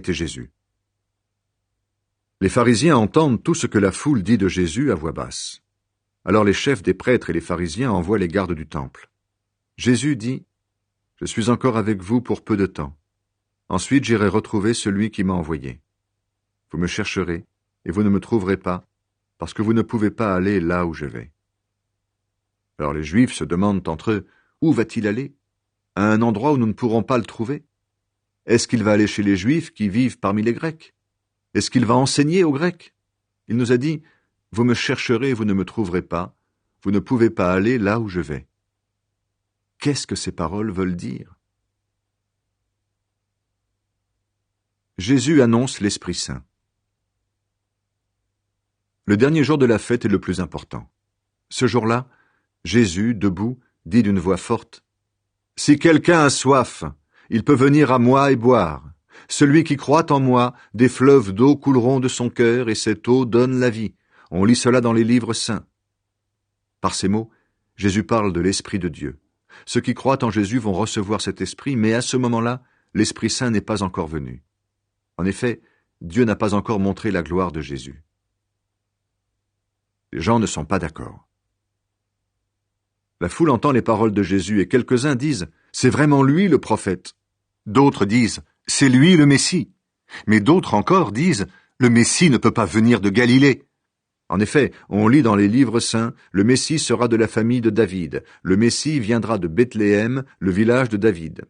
arrêter Jésus. Les pharisiens entendent tout ce que la foule dit de Jésus à voix basse. Alors les chefs des prêtres et les pharisiens envoient les gardes du temple. Jésus dit « Je suis encore avec vous pour peu de temps. Ensuite j'irai retrouver celui qui m'a envoyé. Vous me chercherez, et vous ne me trouverez pas, parce que vous ne pouvez pas aller là où je vais. » Alors les Juifs se demandent entre eux « Où va-t-il aller? À un endroit où nous ne pourrons pas le trouver? Est-ce qu'il va aller chez les Juifs qui vivent parmi les Grecs? Est-ce qu'il va enseigner aux Grecs? Il nous a dit « Vous me chercherez et vous ne me trouverez pas, vous ne pouvez pas aller là où je vais. » Qu'est-ce que ces paroles veulent dire? Jésus annonce l'Esprit Saint. Le dernier jour de la fête est le plus important. Ce jour-là, Jésus, debout, dit d'une voix forte « Si quelqu'un a soif, il peut venir à moi et boire. Celui qui croit en moi, des fleuves d'eau couleront de son cœur, et cette eau donne la vie. » On lit cela dans les livres saints. Par ces mots, Jésus parle de l'Esprit de Dieu. Ceux qui croient en Jésus vont recevoir cet Esprit, mais à ce moment-là, l'Esprit Saint n'est pas encore venu. En effet, Dieu n'a pas encore montré la gloire de Jésus. Les gens ne sont pas d'accord. La foule entend les paroles de Jésus et quelques-uns disent « C'est vraiment lui le prophète ». D'autres disent « C'est lui le Messie ». Mais d'autres encore disent « Le Messie ne peut pas venir de Galilée ». En effet, on lit dans les livres saints « Le Messie sera de la famille de David ». Le Messie viendra de Bethléem, le village de David.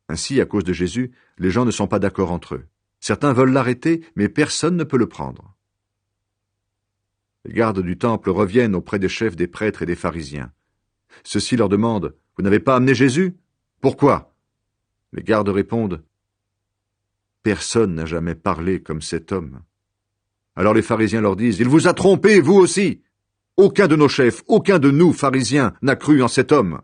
Ainsi, à cause de Jésus, les gens ne sont pas d'accord entre eux. Certains veulent l'arrêter, mais personne ne peut le prendre. Les gardes du temple reviennent auprès des chefs des prêtres et des pharisiens. Ceux-ci leur demandent « Vous n'avez pas amené Jésus? Pourquoi ?» Les gardes répondent « Personne n'a jamais parlé comme cet homme. » Alors les pharisiens leur disent « Il vous a trompé, vous aussi! Aucun de nos chefs, aucun de nous, pharisiens, n'a cru en cet homme.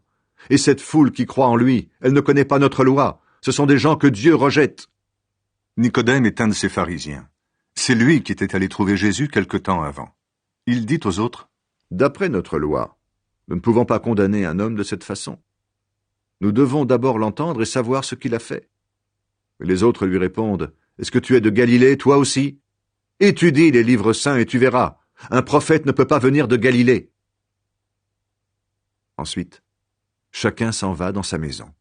Et cette foule qui croit en lui, elle ne connaît pas notre loi. Ce sont des gens que Dieu rejette. » Nicodème est un de ces pharisiens. C'est lui qui était allé trouver Jésus quelque temps avant. Il dit aux autres « D'après notre loi, nous ne pouvons pas condamner un homme de cette façon. Nous devons d'abord l'entendre et savoir ce qu'il a fait. » Mais les autres lui répondent « Est-ce que tu es de Galilée, toi aussi? Étudie les livres saints et tu verras. Un prophète ne peut pas venir de Galilée. » Ensuite, chacun s'en va dans sa maison.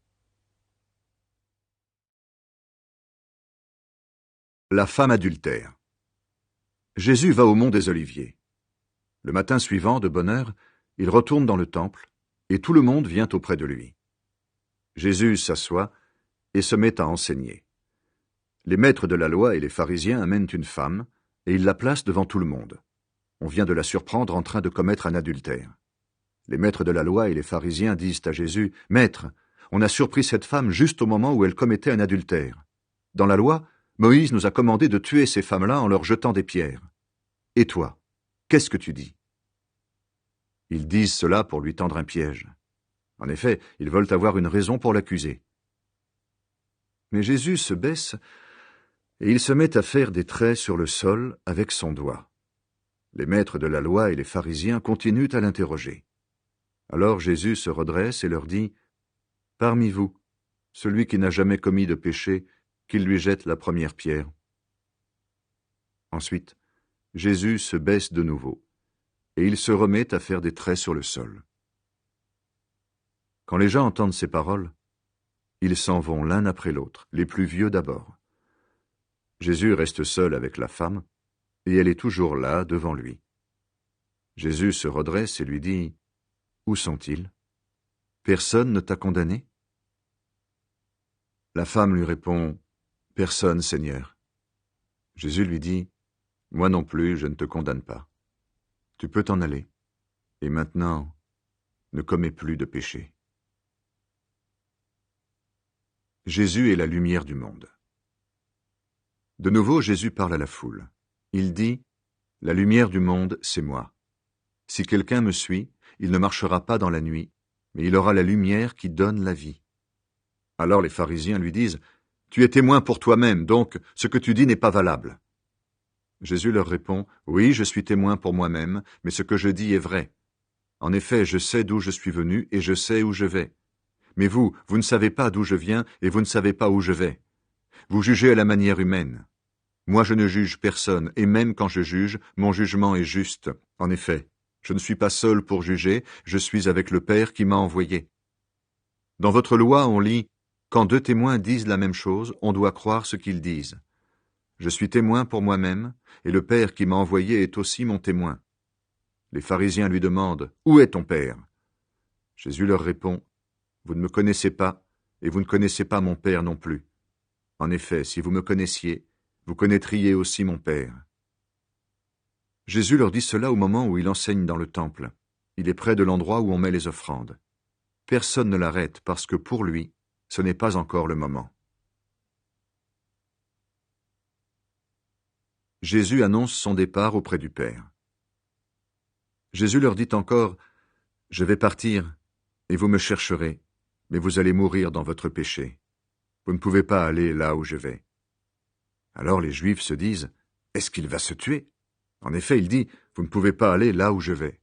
La femme adultère. Jésus va au mont des Oliviers. Le matin suivant, de bonne heure, il retourne dans le temple, et tout le monde vient auprès de lui. Jésus s'assoit et se met à enseigner. Les maîtres de la loi et les pharisiens amènent une femme, et ils la placent devant tout le monde. On vient de la surprendre en train de commettre un adultère. Les maîtres de la loi et les pharisiens disent à Jésus « Maître, on a surpris cette femme juste au moment où elle commettait un adultère. Dans la loi, Moïse nous a commandé de tuer ces femmes-là en leur jetant des pierres. Et toi, qu'est-ce que tu dis ?» Ils disent cela pour lui tendre un piège. En effet, ils veulent avoir une raison pour l'accuser. Mais Jésus se baisse et il se met à faire des traits sur le sol avec son doigt. Les maîtres de la loi et les pharisiens continuent à l'interroger. Alors Jésus se redresse et leur dit « Parmi vous, celui qui n'a jamais commis de péché, qu'il lui jette la première pierre. » Ensuite, Jésus se baisse de nouveau, et il se remet à faire des traits sur le sol. Quand les gens entendent ces paroles, ils s'en vont l'un après l'autre, les plus vieux d'abord. Jésus reste seul avec la femme, et elle est toujours là, devant lui. Jésus se redresse et lui dit « Où sont-ils? Personne ne t'a condamné ?» La femme lui répond « Personne, Seigneur. » Jésus lui dit « Moi non plus, je ne te condamne pas. Tu peux t'en aller, et maintenant, ne commets plus de péché. » Jésus est la lumière du monde. De nouveau, Jésus parle à la foule. Il dit « La lumière du monde, c'est moi. Si quelqu'un me suit, il ne marchera pas dans la nuit, mais il aura la lumière qui donne la vie. » Alors les pharisiens lui disent « Tu es témoin pour toi-même, donc ce que tu dis n'est pas valable. » Jésus leur répond « Oui, je suis témoin pour moi-même, mais ce que je dis est vrai. En effet, je sais d'où je suis venu et je sais où je vais. Mais vous, vous ne savez pas d'où je viens et vous ne savez pas où je vais. Vous jugez à la manière humaine. Moi je ne juge personne, et même quand je juge, mon jugement est juste. En effet, je ne suis pas seul pour juger, je suis avec le Père qui m'a envoyé. Dans votre loi, on lit « Quand deux témoins disent la même chose, on doit croire ce qu'ils disent. » Je suis témoin pour moi-même, et le Père qui m'a envoyé est aussi mon témoin. Les pharisiens lui demandent « Où est ton Père ?» Jésus leur répond « Vous ne me connaissez pas, et vous ne connaissez pas mon Père non plus. En effet, si vous me connaissiez, vous connaîtriez aussi mon Père. » Jésus leur dit cela au moment où il enseigne dans le temple. Il est près de l'endroit où on met les offrandes. Personne ne l'arrête parce que pour lui, ce n'est pas encore le moment. Jésus annonce son départ auprès du Père. Jésus leur dit encore « Je vais partir, et vous me chercherez, mais vous allez mourir dans votre péché. Vous ne pouvez pas aller là où je vais. » Alors les Juifs se disent « Est-ce qu'il va se tuer ?» En effet, il dit « Vous ne pouvez pas aller là où je vais. »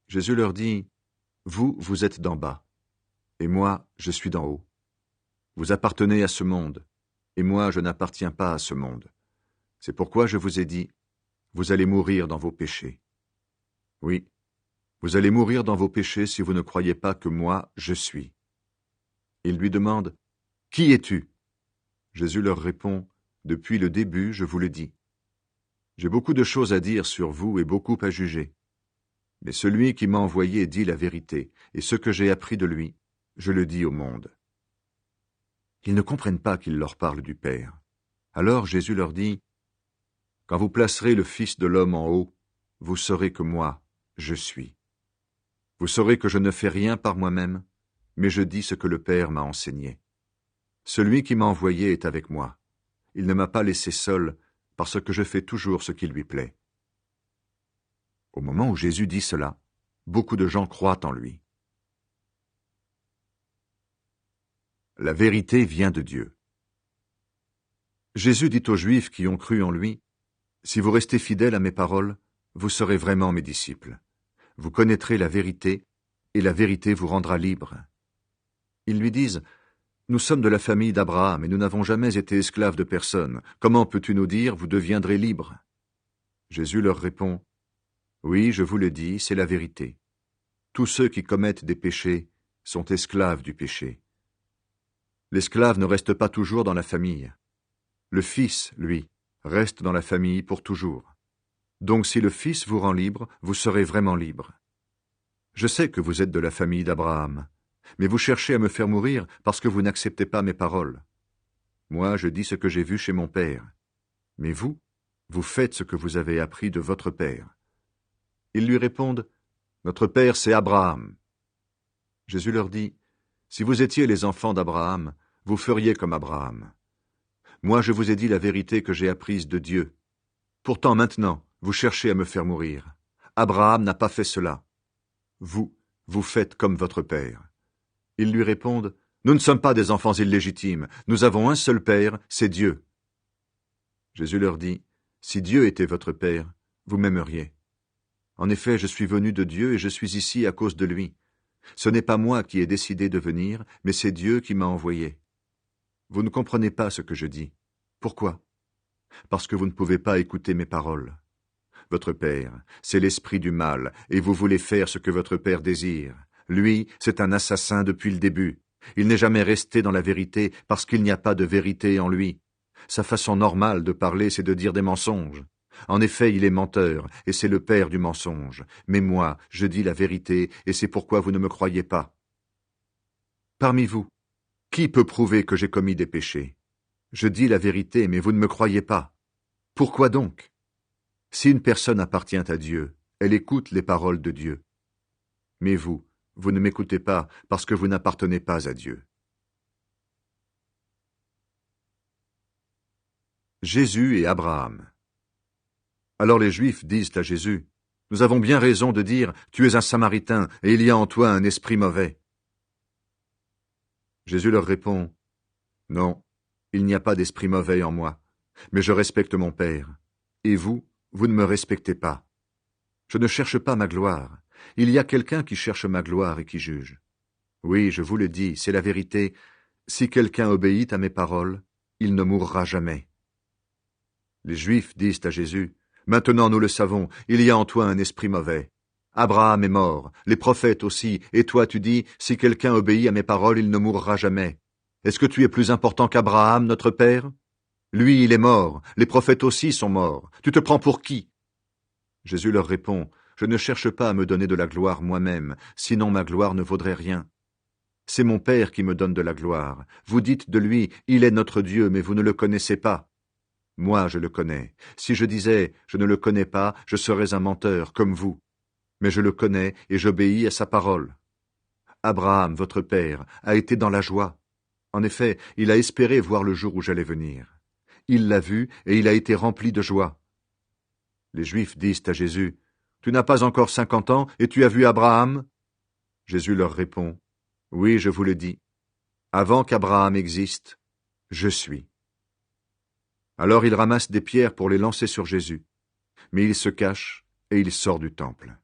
Jésus leur dit « Vous, vous êtes d'en bas, et moi, je suis d'en haut. Vous appartenez à ce monde, et moi, je n'appartiens pas à ce monde. C'est pourquoi je vous ai dit « Vous allez mourir dans vos péchés. » Oui, vous allez mourir dans vos péchés si vous ne croyez pas que moi, je suis. Ils lui demandent « Qui es-tu » Jésus leur répond « Depuis le début, je vous le dis. J'ai beaucoup de choses à dire sur vous et beaucoup à juger. Mais celui qui m'a envoyé dit la vérité, et ce que j'ai appris de lui, je le dis au monde. » Ils ne comprennent pas qu'il leur parle du Père. Alors Jésus leur dit « Quand vous placerez le Fils de l'homme en haut, vous saurez que moi, je suis. Vous saurez que je ne fais rien par moi-même, mais je dis ce que le Père m'a enseigné. Celui qui m'a envoyé est avec moi. Il ne m'a pas laissé seul, parce que je fais toujours ce qui lui plaît. » Au moment où Jésus dit cela, beaucoup de gens croient en lui. La vérité vient de Dieu. Jésus dit aux Juifs qui ont cru en lui, « Si vous restez fidèles à mes paroles, vous serez vraiment mes disciples. Vous connaîtrez la vérité, et la vérité vous rendra libre. » Ils lui disent, « Nous sommes de la famille d'Abraham, et nous n'avons jamais été esclaves de personne. Comment peux-tu nous dire, vous deviendrez libres ?» Jésus leur répond, « Oui, je vous le dis, c'est la vérité. Tous ceux qui commettent des péchés sont esclaves du péché. L'esclave ne reste pas toujours dans la famille. Le Fils, lui, reste dans la famille pour toujours. Donc si le Fils vous rend libre, vous serez vraiment libre. Je sais que vous êtes de la famille d'Abraham, mais vous cherchez à me faire mourir parce que vous n'acceptez pas mes paroles. Moi, je dis ce que j'ai vu chez mon Père. Mais vous, vous faites ce que vous avez appris de votre Père. » Ils lui répondent, « Notre Père, c'est Abraham. » Jésus leur dit, « Si vous étiez les enfants d'Abraham, vous feriez comme Abraham. Moi, je vous ai dit la vérité que j'ai apprise de Dieu. Pourtant, maintenant, vous cherchez à me faire mourir. Abraham n'a pas fait cela. Vous, vous faites comme votre Père. » Ils lui répondent, « Nous ne sommes pas des enfants illégitimes. Nous avons un seul Père, c'est Dieu. » Jésus leur dit, « Si Dieu était votre Père, vous m'aimeriez. En effet, je suis venu de Dieu et je suis ici à cause de lui. Ce n'est pas moi qui ai décidé de venir, mais c'est Dieu qui m'a envoyé. Vous ne comprenez pas ce que je dis. Pourquoi? Parce que vous ne pouvez pas écouter mes paroles. Votre Père, c'est l'esprit du mal, et vous voulez faire ce que votre Père désire. Lui, c'est un assassin depuis le début. Il n'est jamais resté dans la vérité parce qu'il n'y a pas de vérité en lui. Sa façon normale de parler, c'est de dire des mensonges. En effet, il est menteur, et c'est le père du mensonge. Mais moi, je dis la vérité, et c'est pourquoi vous ne me croyez pas. Parmi vous, qui peut prouver que j'ai commis des péchés? Je dis la vérité, mais vous ne me croyez pas. Pourquoi donc? Si une personne appartient à Dieu, elle écoute les paroles de Dieu. Mais vous, vous ne m'écoutez pas parce que vous n'appartenez pas à Dieu. Jésus et Abraham. Alors les Juifs disent à Jésus, « Nous avons bien raison de dire, tu es un Samaritain, et il y a en toi un esprit mauvais. » Jésus leur répond, « Non, il n'y a pas d'esprit mauvais en moi, mais je respecte mon Père, et vous, vous ne me respectez pas. Je ne cherche pas ma gloire, il y a quelqu'un qui cherche ma gloire et qui juge. Oui, je vous le dis, c'est la vérité, si quelqu'un obéit à mes paroles, il ne mourra jamais. » Les Juifs disent à Jésus, « Maintenant nous le savons, il y a en toi un esprit mauvais. Abraham est mort, les prophètes aussi, et toi tu dis, si quelqu'un obéit à mes paroles, il ne mourra jamais. Est-ce que tu es plus important qu'Abraham, notre père? Lui, il est mort, les prophètes aussi sont morts. Tu te prends pour qui? » Jésus leur répond, « Je ne cherche pas à me donner de la gloire moi-même, sinon ma gloire ne vaudrait rien. C'est mon Père qui me donne de la gloire. Vous dites de lui, il est notre Dieu, mais vous ne le connaissez pas. Moi, je le connais. Si je disais, je ne le connais pas, je serais un menteur, comme vous. Mais je le connais et j'obéis à sa parole. Abraham, votre père, a été dans la joie. En effet, il a espéré voir le jour où j'allais venir. Il l'a vu et il a été rempli de joie. » Les Juifs disent à Jésus, « Tu n'as pas encore 50 ans et tu as vu Abraham ?» Jésus leur répond, « Oui, je vous le dis. Avant qu'Abraham existe, je suis. » Alors il ramasse des pierres pour les lancer sur Jésus. Mais il se cache et il sort du temple.